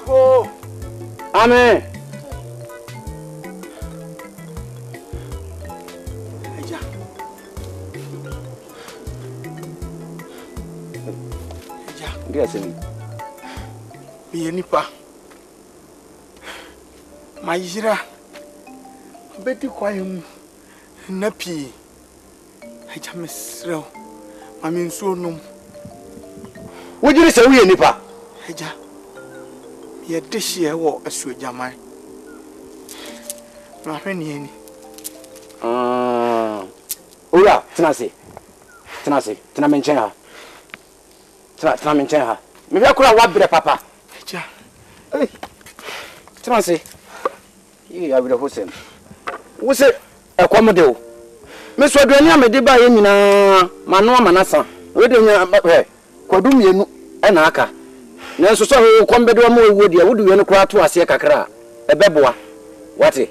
Ako. Amen. Agya. Agya. Ndia semi. Biye nipa. Mayira. Beti kwayem na pii. Agya mesrew. Mami nsuo nom. Wojiri se wiye nipa. Agya. Ye dehye wo asuo jaman. Na hwene ani. Ora, tenase. Tena menchen ha. Tena menchen ha. Me bia kura wa bere papa. Agya. Eh. Tenase. Yi abire hosem. Wo se ekwomde o. Me so aduani amede ba ye nyina mano amanasa. We de nya kwadum yenu na aka. Nanso so ho kombe de ma owo dia wodu yenu kura to ase kakra ebeboa. Wate?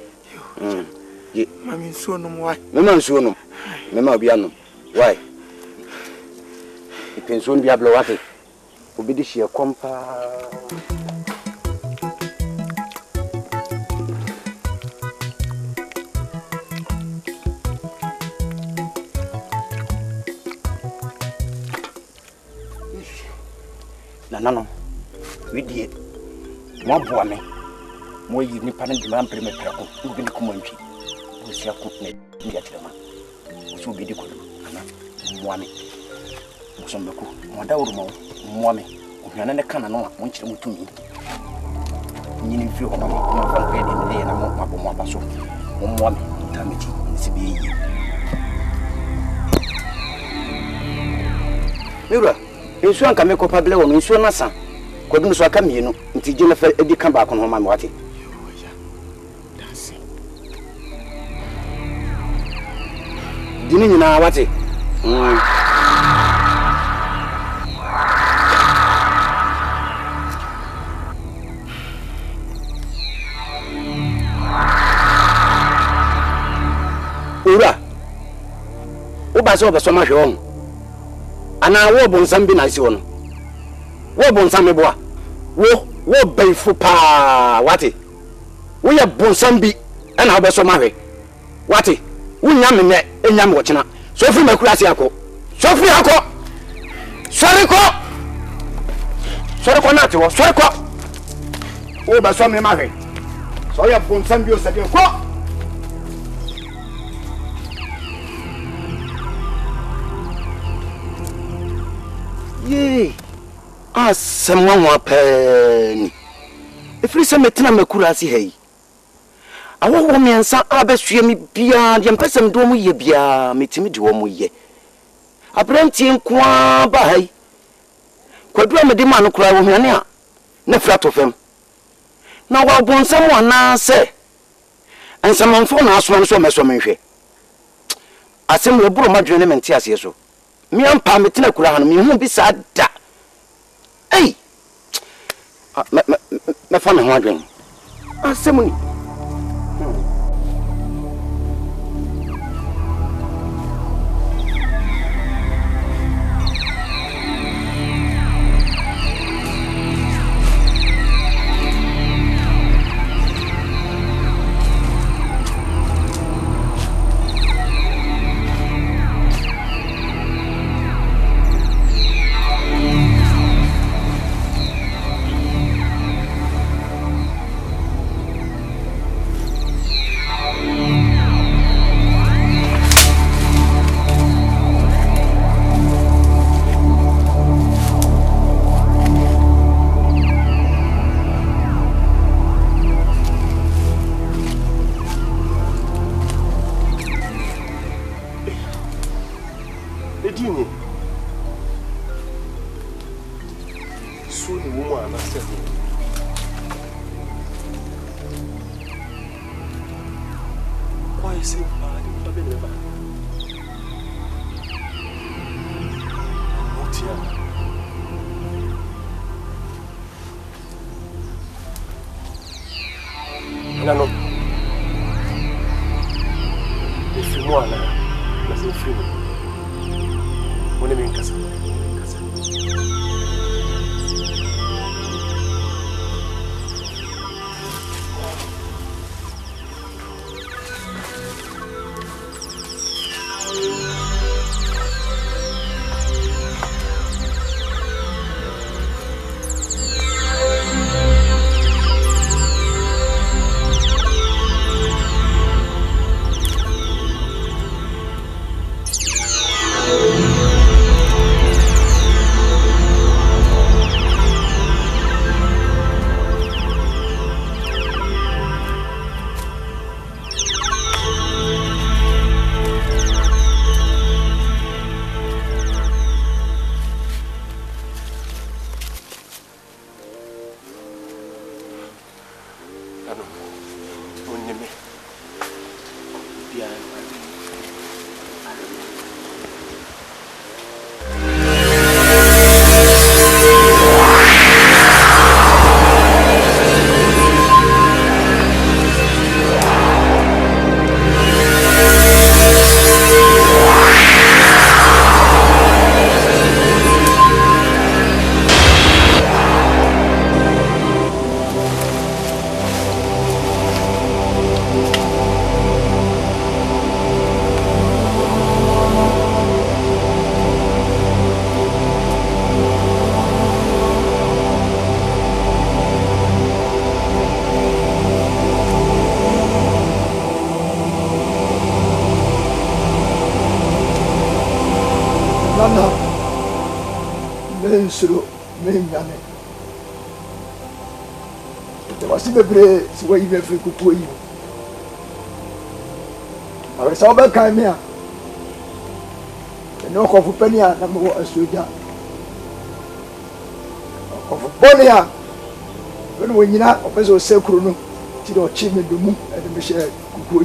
Ye Mami nsuo nom wai. Mema nsuo nom. Mema obi anom. Why? Ipensuo bi ablo wate. Obi de hie kompa. Nano we die mo boa me mo yi nipa na dima ampere me prako obi ne komantwi o sia ko na dia tirema o so bi di ko ana mo ame mo so mbeko mo da woro mo ame o hwana ne kana no a mo nkire mutumi nyini fi ho mo fa ko de ne na mo abo mo abaso mo ame tameti nsi bi yi Mira Ensu anka me kopa ble wo no ensu na san kodum so aka mienu nti gye na fa edi ka ba ko no ma me wate dini nyina wate Ura wo ba so ma hwe wo ana wo bonsam bi na isi wono wo bonsam me boa wo baifu pa wate wo ye bonsam bi ana wo beso mahwe wate wo nya me ne enya me wo kina so firi makura ase akọ so firi akọ sori ko na te wo sori ko wo beso me mahwe so ye bonsam bi o se de ko Ye asemwa wa pani efiri se metina makura ase hai awowo miensa abesue mi bia de mpesem do mu ye bia metimi de wo mu ye abranti nkoa ba hai kwadua me de ma no kura wo hwane a na fira to fam na wa bonsam wana se ensamanfo na asoma no so meso menhwe asem we buru madwene ne mente ase so mi ampa metina kura hanu mi hu bi sa da ei me fa me ho adwen asemuni Nano. If you want, nothing free. When you mean casa. Nana, Mensuro, Mengane. There was a break, so why you ever could put you. I was over Crimea. The knock of Penia, number one, a soldier. Of Bonia, when you're not, Officer Secruno, Tito Chimney, the moon, and the Michelle Kuku.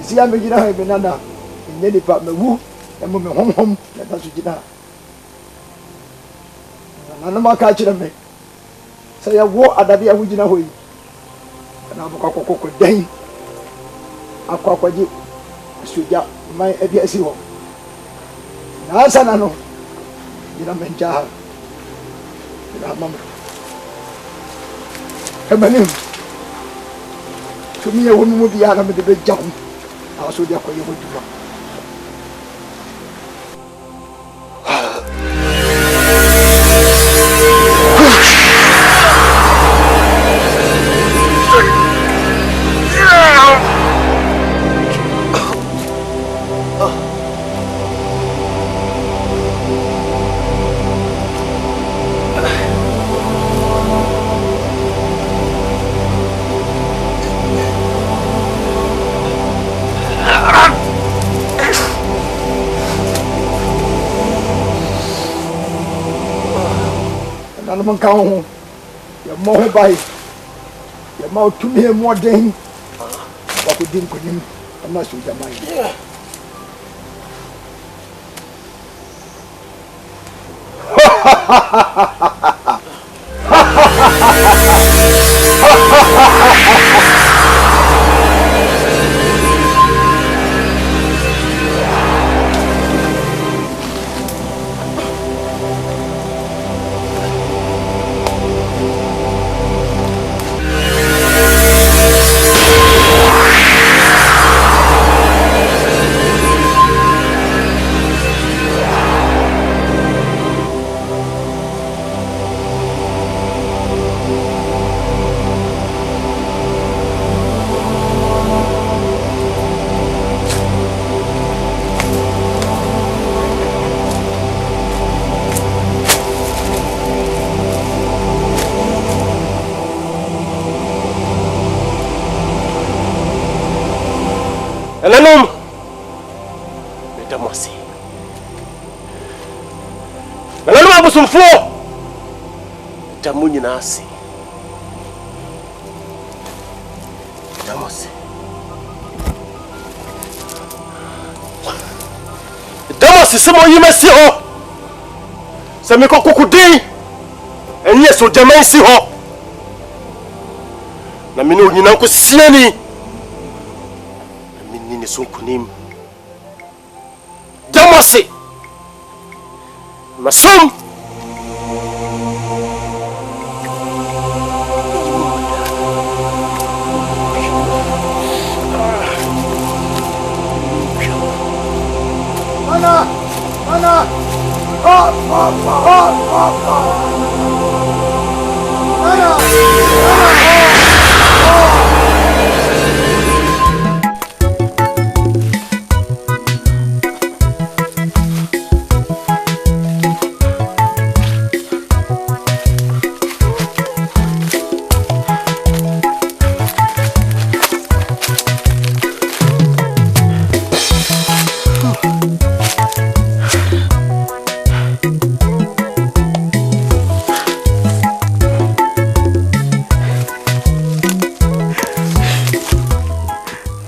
See, I'm making a banana in any part of the woo, and when home, let us get out. And I'm not catching me. Say, I walk at the original way. And I'm a cocoa day. A Kwakye, Suja, my ABSO. Nasanano, you know, Menja. You know, Mamma. Come on. To me, a woman would be out of the big jump. I was with you for you to go. I'm going your more by your mouth to me more than what we didn't put him. I'm not sure your mind. Elenum, Medamasi. Elenum abusumfo. Damu nyina ase. Medamasi. Medamasi semo yimesi ho. Se me kokokudin. Enye so jamansi ho. Na me no nyina ko siani. Sunkunim Damasi Masum Ana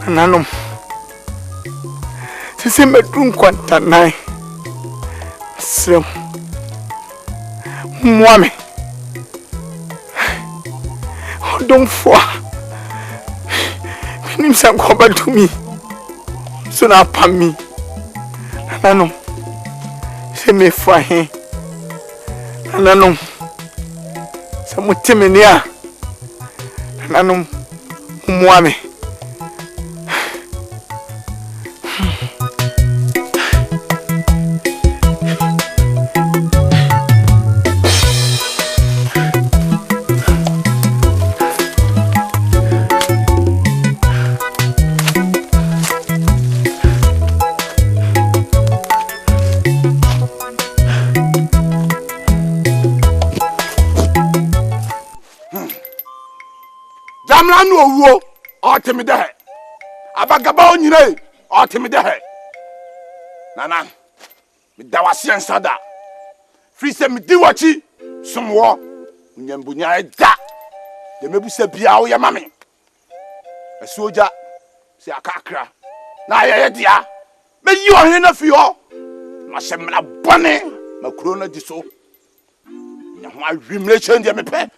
Nanum. Sisi medun kwanta nai. Sem. Mwame. Odom fwa. Minim san kwa batumi. Suna Apam. Nanum. Se me fwa he. Nanum. Se mutimenia. Nanum. Mwame. Amamla no owuo otimi de he. Abagaba onyire otimi de he. Nana me dawase ensada. Free se me di wachi somwo nyambunya eda. De mebusa bia wo ye mame. Asoja se akakra. Na ye dia. Me yi ohene na fi ho. Ma se mna bone makuro na di so. Nya ho awimre chen de me pe.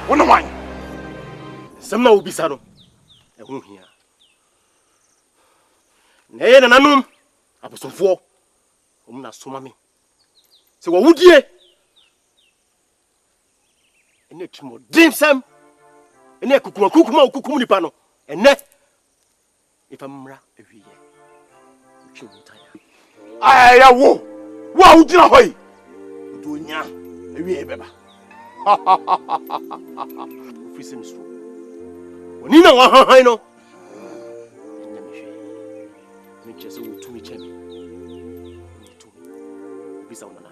Wono wan. Semna ubisa no. Ehunu hia. Na ye nananum abosomfo. Omna soma me. Se wo wudie. Ene timo dimsam. Ene kukuma ukukum nipa no. Ene ifa mmra Awieyɛ. Aya wo ugina hoyi. Dunya Awieyɛ beba. Ofisi msro. Woni na wa han no. Enya me hwe. Me chese wo tumi chemi. Ni tumi. Bisa wona na.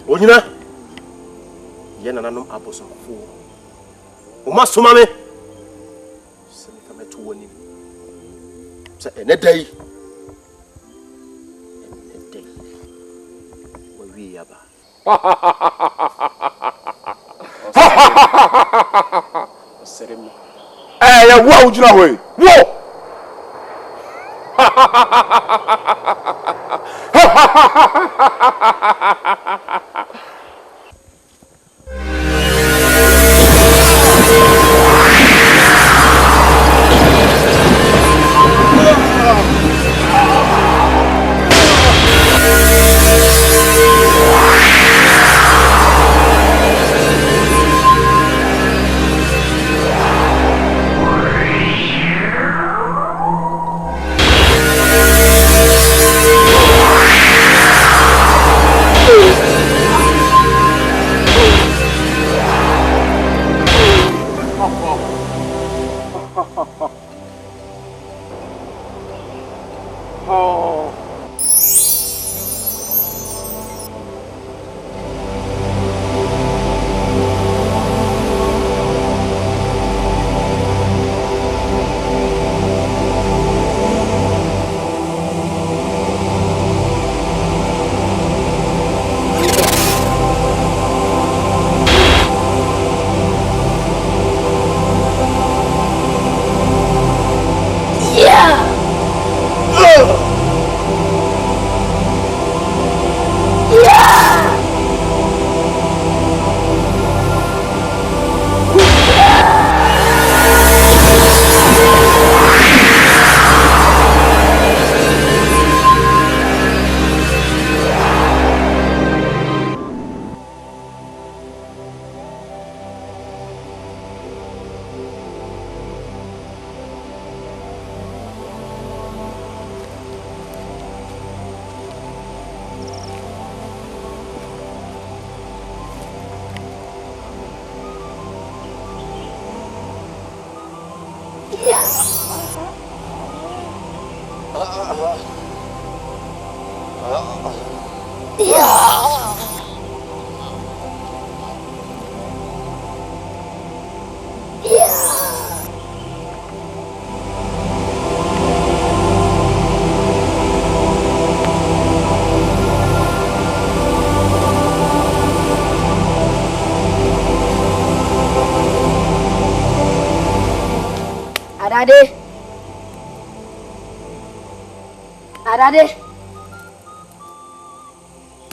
Onyina ye nananom abosomfo o ma soma me se me fameto woni se enedai wa wi yaba serem ya wo ugina hoyi wo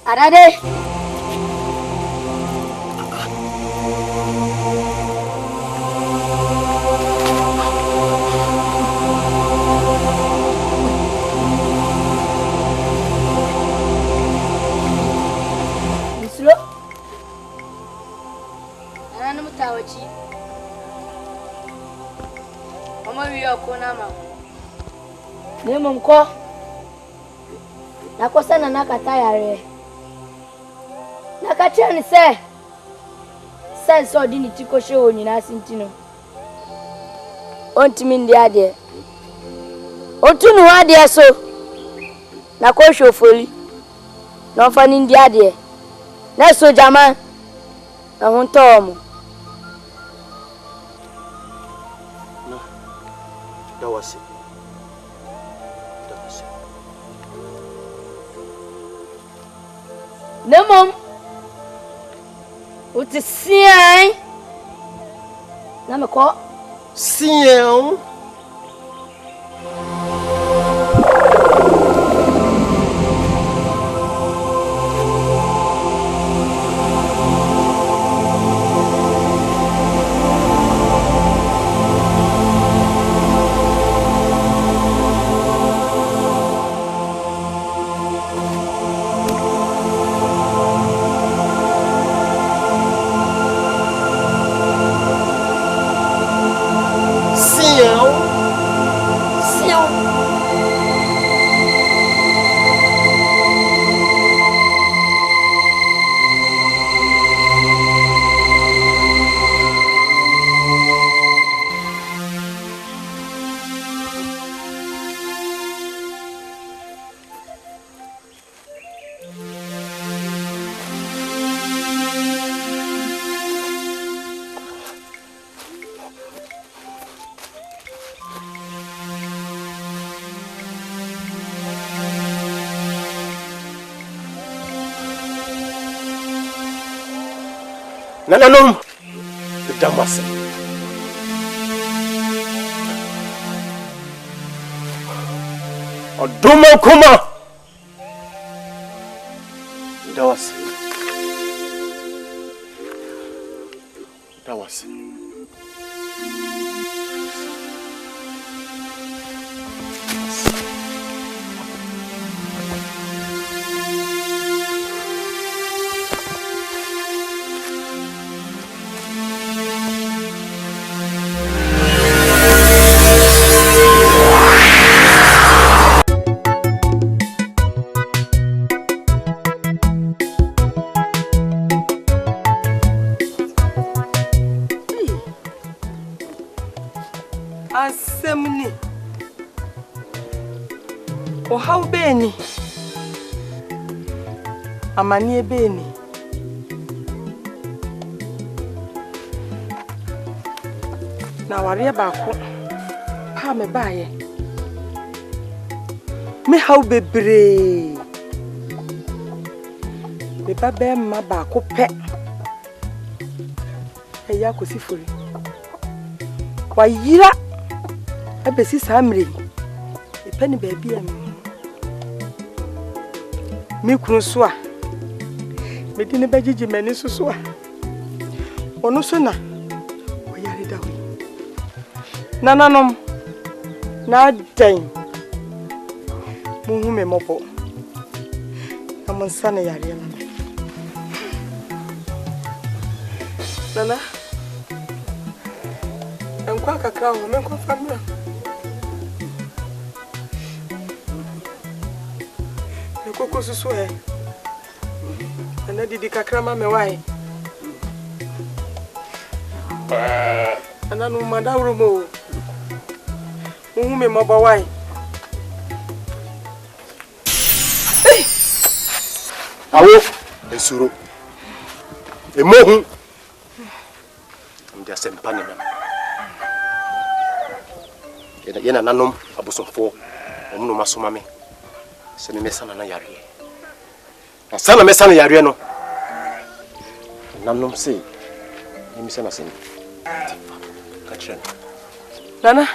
Arade. Mislo. Ana mutawaci. Mama wiyo ko na ma. Ne mun ko. Na kosa na Katawere. Nakachani se. Sense odini tiko show nyina sintino. Ontimi ndi ade. Otunu ade so. Na ko show foli. Na fani ndi ade. Na so jama. Na honto omo. No. That was it. No mom. Uti sian. Na me ko. Sian. Nananom, the Damas. Oduma Kuma. That was. Asemni. O how beni? Amani beni. Na wari baako pa me baaye. Me how bebre. Me babe ma baako pe. Eya kosi fori. Wa yira abesi samre epani baabi am mi kunu so a me di ne bagigi mani so a ono so na o yare dawo nananom na dan mu hu me mobo na mon sana yare na nana enkwa kakra ho me ko famra Koko susu e. Ana didi kakra ma me wai. Ana no madawro mo. Hu me maba wai. Awo ensuro. Emohu. Ndia sempa ne mem. Yena nanom abosomfo. Omuno masoma me. Se me mesana na yare. Na sana mesana yare no. Nanom se. Ni mesana se. Katren. Nana.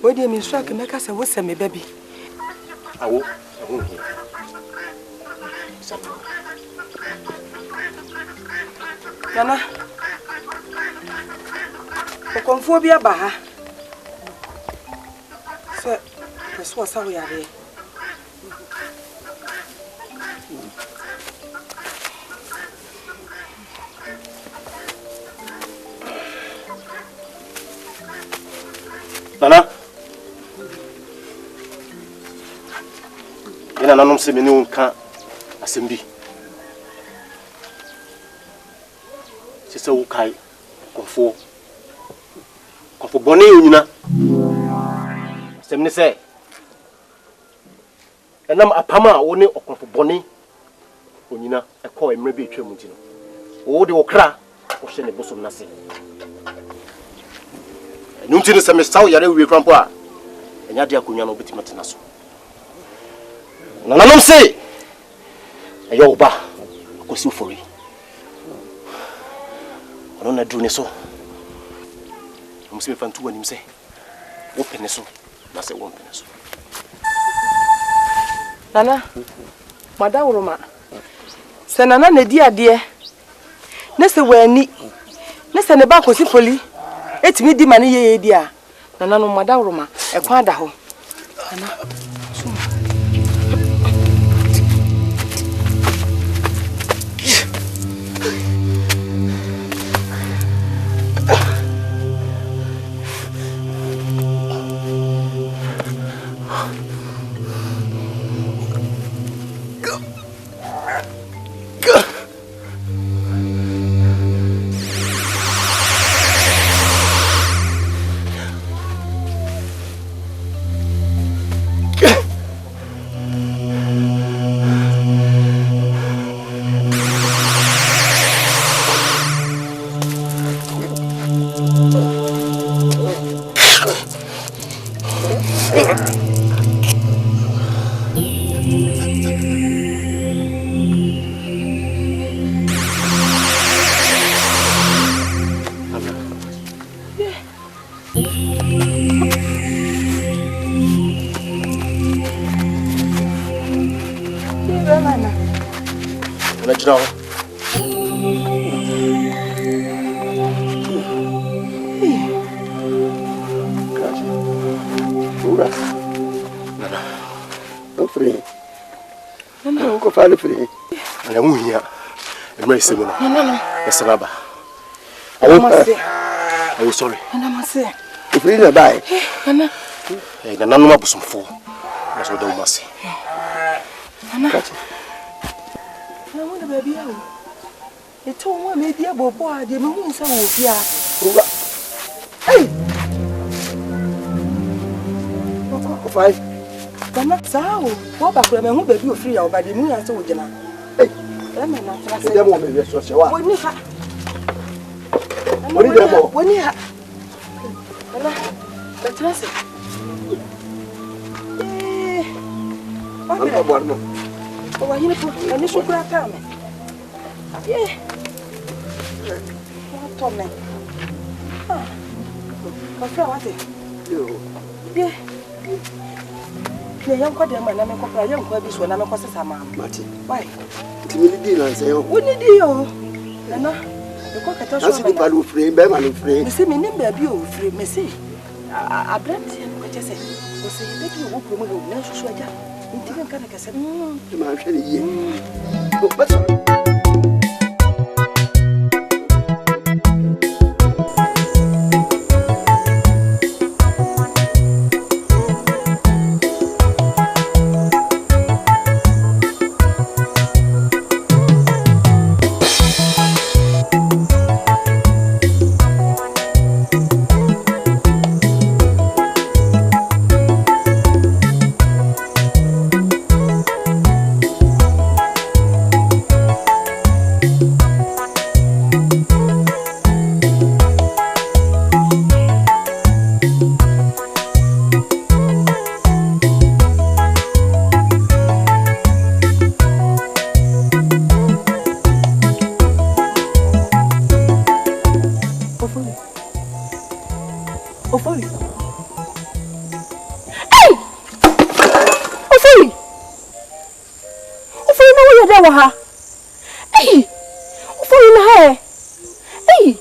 What do you mean strike make us a wose me baby? Awo. Nana. Okonfobia baha. Se pessoa sabe yare. Nana. Ina nanom se me ne wonka asembi. Se wo kai kofo bone onyina asem ne se enam apam a wo ne okofo bone onyina ekọ emre be etwa mu ti no wo de wo kra wo hye ne bosom na se enu ti ne se me saw yare wie krampo a enya de akonya no betima tena so nanom se eyo oba akosi ofori ono na dru ne so Musime fantu wani mse. Wo peneso. Na se wo peneso. Nana. Mada uruma. Se nana ne di ade. Ne se wani. Ne se ne ba kosi foli. Etimi di mane ye di a. Nana no mada uruma. E kwa da ho. Nana. Now, free. No, go follow free. And I'm here. And my son, yes, Rabba. I was sorry. And I must say, if we don't buy, Anna, and none of some fool. That's what I must say. Anna, I want a baby. It told one maybe a boy, the moon is so here. Hey! 5. Nana, so what back when I won't be free out by the moon and so dinner. Hey, let me not say them won't be so sure. When you have when you have but listen. Oh, you put an issue for a time. Yeah. What Tommy? What's it? Yeah. The young Quadrama, and I'm a young Quabis when I'm a Cossama. Why? It's really deal and say, wouldn't you? Nana, the Cockatosh, the value free, Beman free. The same name, baby, free, Messy. I blend him, what you say. Was say, baby, you won't promote no sweater. Even can I say, I'm actually, waha. Hey, ufori na he. Hey,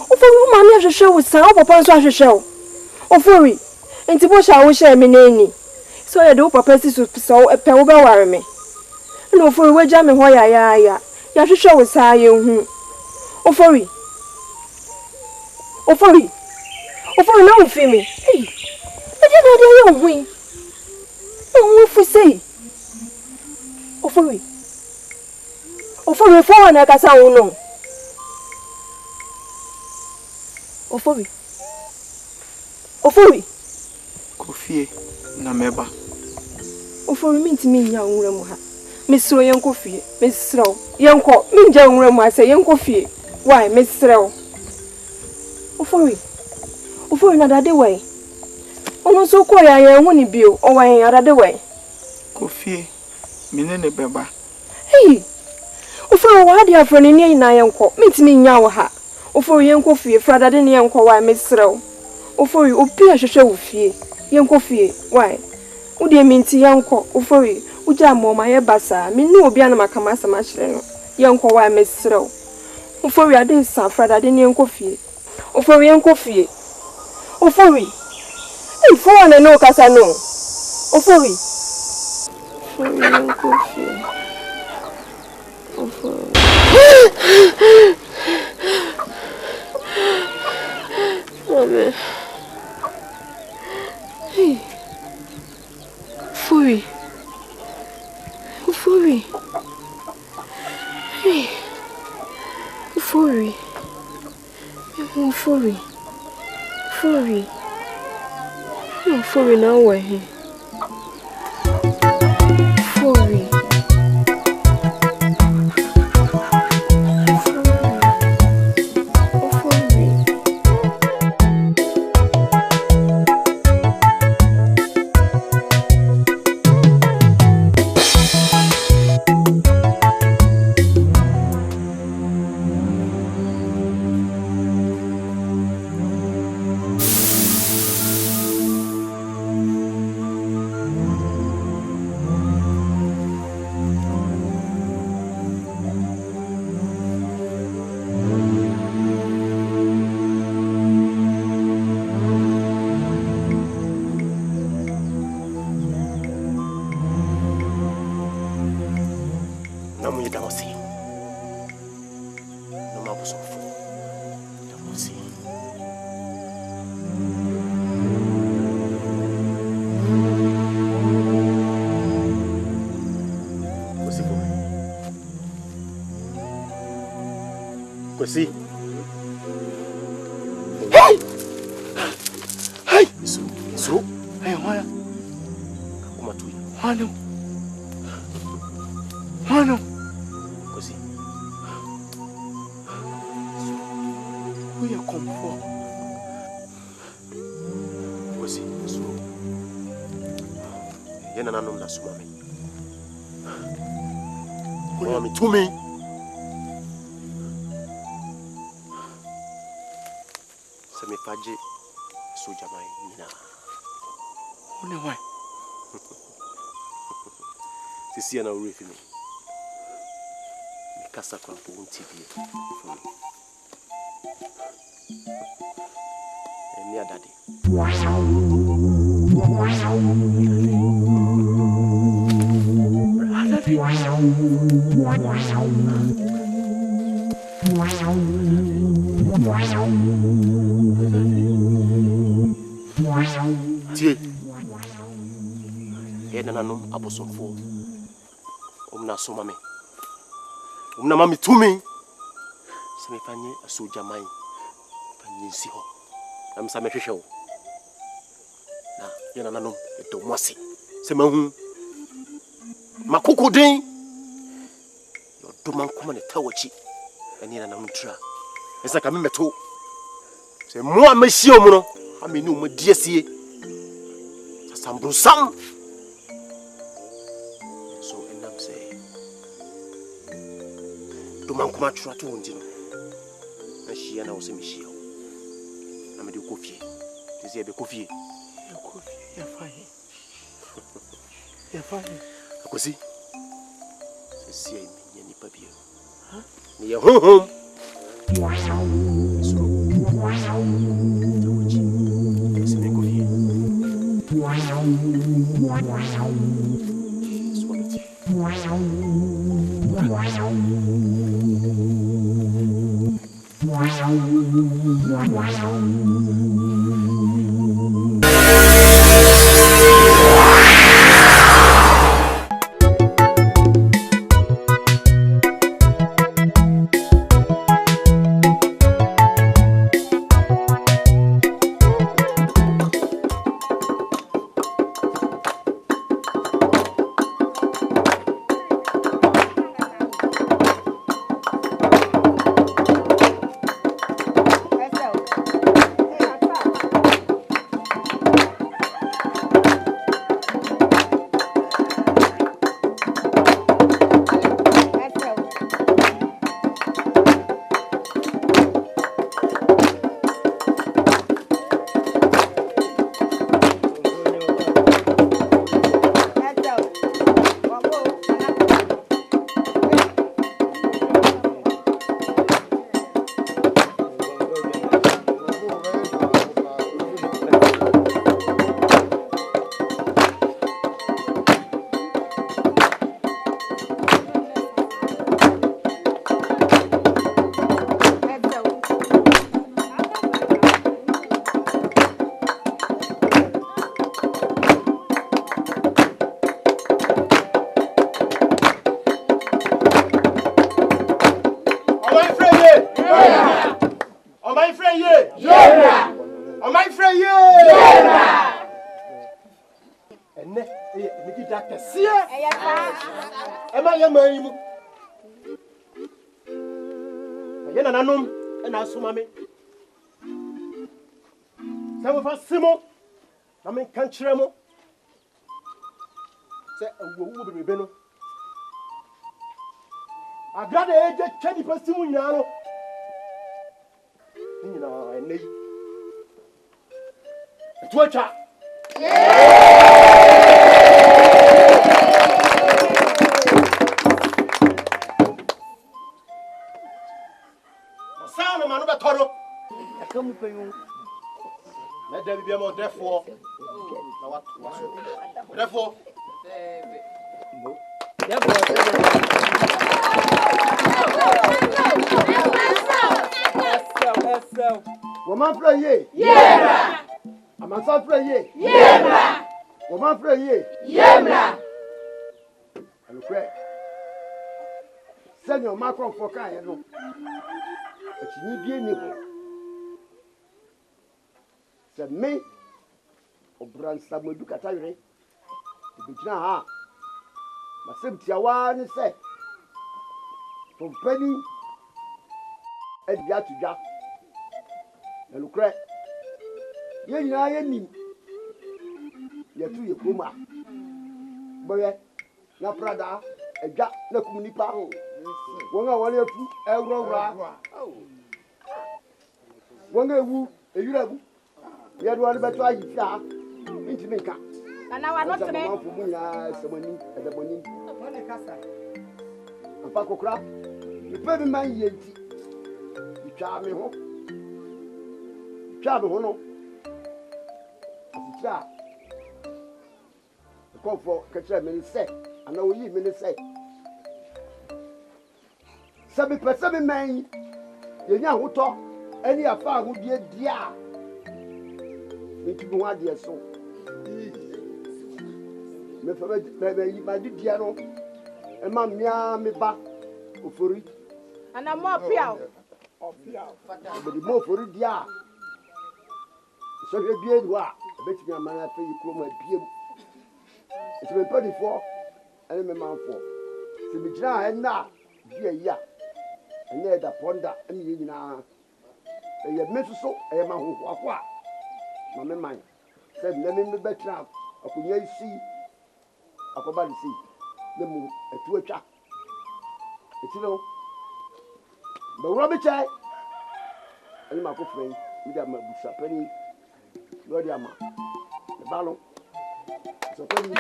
ufori mama ahwehwe wo san, wo papa nso ahwehwe wo. Ufori, enti bo sha wo share me nani. So ye do papa si so pe wo be ware me. Na ufori wagya me ho ya. Ya hwehwe wo san ye hu. Ufori na wo fi me. Hey, wagya na de ye hu. No fu sei. Ufori for na kasa wo no. Ufori Kofie na meba. Ufori minti nya nwura mu ha. Mesro yenko fie. Mesro yenko minja nwura mu ase yenko fie. Why mesro? Ufori na dade wai. Ono so ko ya hu ni bio. O wan ya dade wai. Kofie mine ne beba. Hey. Ufori wa de afro ni na yenko. Minti nya wo ha. Ufori yenko fie. Fra dade ne yenko why mesro? Ufori opi ahwehwe wo fie. Yenko fie. Why? Udi minti yenko. Ufori uja mama ye basa. Me no obi ana makama sama kire no. Yenko why mesro? Ufori ade sa fra dade ne yenko fie. Ufori yenko fie. Ufori. Hey, for na no kasa no. Ufori yenko fie. Ufori. Amen. Hey. Ufori. Hey. Ufori na wa he. Ufori. Kwesi. Hey! So? Hey, why? Kuma tu. Hano. Kwesi. Who you come for? Kwesi. So. Yena nanom na suma me. Mama mi to me. Me faje soja mai nina. One why? Sisi na uri fi me. Me kasa kwa po TV. Emi adade. Tie. Yena nanom abosomfo. Omna soma me. Omna mami tumi. Se me fanye asoja mai. Fanye si ho. Am sa me hwehwe wo. Na yena nanom edo mwase. Se mahu. Makokodin. Yo do man koma ne tawachi. Eni na nanom tra. Esa ka me meto. Se mo amahie omu no. Ameni o madiesie. Sambrusam. So endam say. Do man kuma twa to undi no. Na hia na wo se me hia. Na me de kofie. Te se be kofie. Ya fine. Akosi. see me, any papier. Near home. Chiremo. Say, who be beno? I got the age of 20% now. You know, I need to watch out. Sound of Manuba Toro. I come for you. Let there be more, therefore. Therefore, woman pray ye. Yeah. A man son pray ye. Yeah. Woman pray ye. Yeah. And pray. Send your macron for kind, you know. But you need me. Said me. Obran Samudu Katawere. Bridget ha. Masem tiawa ni se. From penny. Agya to ja. Na lukre. Ye nyina ye nim. Ye tu ye kuma. Boye. Na prada. Agya na kumunipa ho. Wonga wale afu ewrowra. Wonga ewu eyurabu. Ye do wale beto ayifia. Intimeka. And I was not to make someone at the morning. A pack of crap. You pay me my yeti. You charm me home. Charm me home. As you try. The call for Katawere minutes say. I know you minutes say. Sabi person man. You know who talk. Any affair would be a dear. Me to one dear so. Me for me my dear no. E ma mia me ba ofori. And I'm more proud. But the more for dia. So we be edwa. Bet me man afa yi kro ma biem. It be padi for and me man for. Se me gira en na dia ya. Ene da ponda ene yi nyina. E ye me so e ma ho akwa. Ma me man. Said na me betra akunya isi akoba di si. Le mu etu atwa. Etino. Ba wura be chai. Ani ma ko fren, mi da ma busa pani. Lord ya ma. Le ballon. So pani.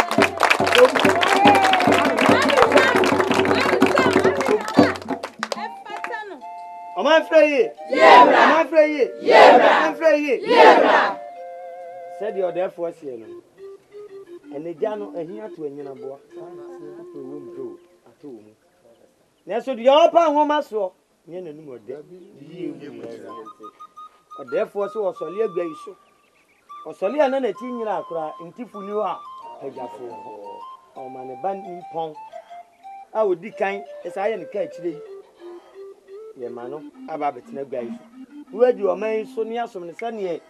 Oman freye. Yebra. Oman freye. Yebra. Oman freye. Yebra. Said you therefore say no. And the jano ehia to enyina boa. We won't go at all. Na so the Apam homa so. Nye na numo de. Therefore so osoli agba iso. Osoli ana na ti nyira akura ntifu ni wa agafo. O ma ne ban impon. A odi kan esa ye ne ka akire. Ye ma no aba betina agba iso. We di o man so ni asom ne sane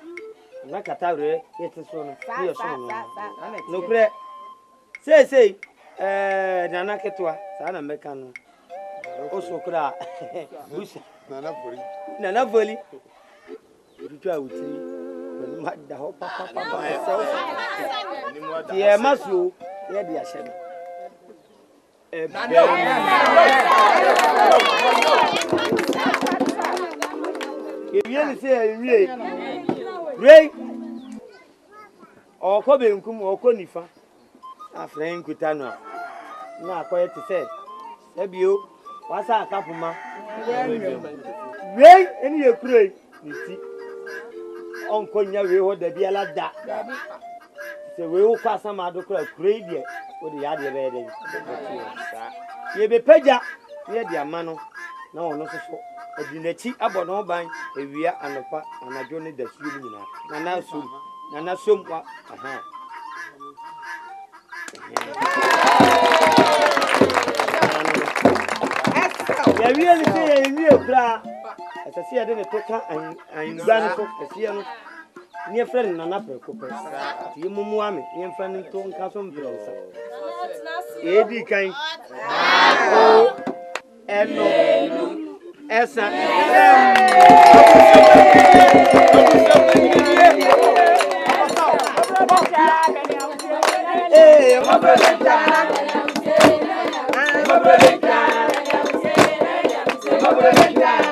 na Katawere yete so no. Ye so no. No kure. Sei nana ketwa sa na meka no. Oso kura busa nana voli Tutu awuti ma da ho papa ye maso ye dia hye ye ni se re o ko be nkum o ko nifa afren kuta no na akoye te se ebio wasa akapuma wei eni ye kurei nti onko nya wei ho da bia la da se wei ho kwasa ma do kura kurei de o de ya de be de ye be peja ye de ama no na ono soso odinachi abo no ban ewia anopa anajo ne da suo nyina nana som kwa aha ya really say you kra asasi ade ne toka angban so kasiye no ne friend na preko pe ti mumu ame ne friend to nka so mbrensa edi kan o eno esa Bridget.